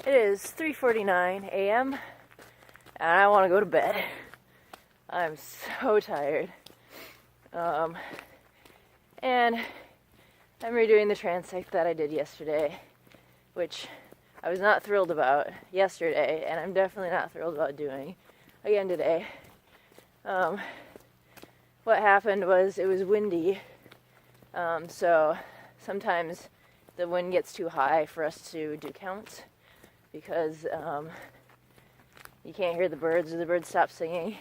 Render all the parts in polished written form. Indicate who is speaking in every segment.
Speaker 1: It is 3:49 a.m. and I want to go to bed. I'm so tired. And I'm redoing the transect that I did yesterday, which I was not thrilled about yesterday, and I'm definitely not thrilled about doing again today. What happened was it was windy, so sometimes the wind gets too high for us to do counts because you can't hear the birds or the birds stop singing.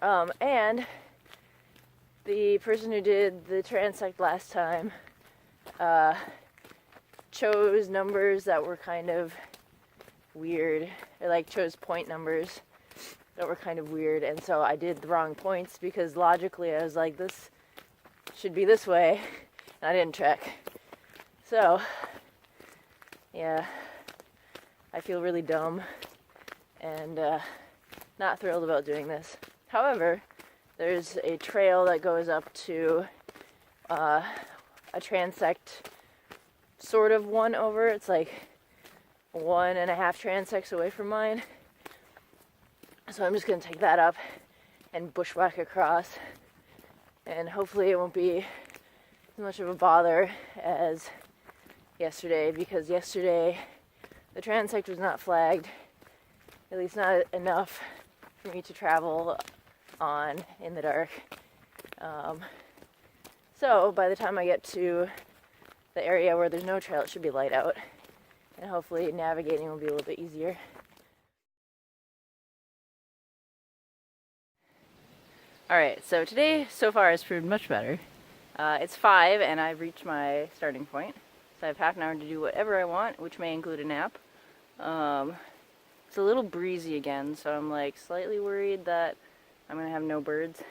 Speaker 1: And the person who did the transect last time chose numbers that were kind of weird, or like chose point numbers that were kind of weird, and so I did the wrong points because logically I was like, this should be this way, and I didn't check. So, yeah, I feel really dumb and not thrilled about doing this. However, there's a trail that goes up to a transect, sort of one over. It's like 1.5 transects away from mine. So I'm just going to take that up and bushwhack across. And hopefully it won't be as much of a bother as yesterday, because yesterday the transect was not flagged, at least not enough for me to travel on in the dark. So by the time I get to the area where there's no trail, it should be light out, and hopefully navigating will be a little bit easier. Alright, so today so far has proved much better. It's 5 and I've reached my starting point. So I have half an hour to do whatever I want, which may include a nap. It's a little breezy again, so I'm like slightly worried that I'm gonna have no birds.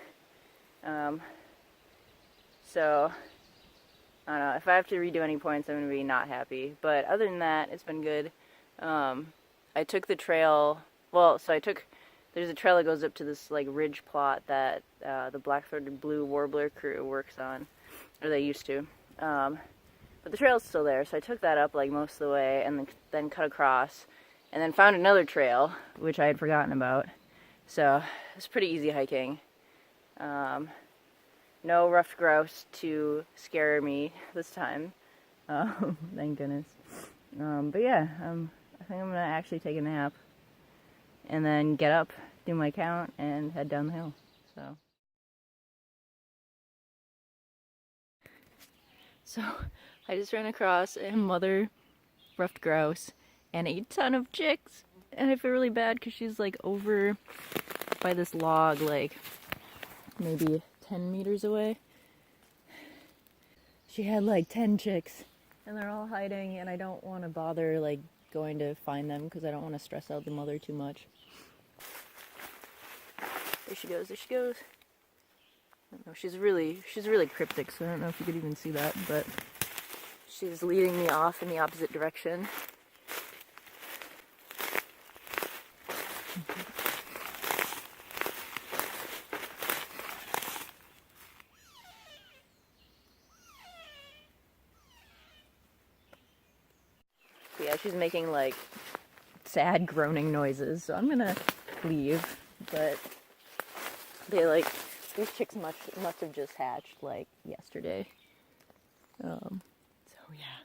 Speaker 1: So I don't know, if I have to redo any points, I'm gonna be not happy. But other than that, it's been good. I took the trail, there's a trail that goes up to this like ridge plot that the black-throated blue warbler crew works on, or they used to. But the trail's still there, so I took that up like most of the way, and then cut across, and then found another trail, which I had forgotten about. So it's pretty easy hiking. No ruffed grouse to scare me this time. Thank goodness. But yeah, I think I'm gonna actually take a nap, and then get up, do my count, and head down the hill. So I just ran across a mother ruffed grouse and a ton of chicks, and I feel really bad because she's like over by this log, like maybe 10 meters away. She had like 10 chicks, and they're all hiding, and I don't want to bother like going to find them because I don't want to stress out the mother too much. There she goes, there she goes. I don't know, she's really cryptic, so I don't know if you could even see that, but she's leading me off in the opposite direction. Yeah, she's making like sad groaning noises, so I'm gonna leave, but these chicks must have just hatched like yesterday. So yeah.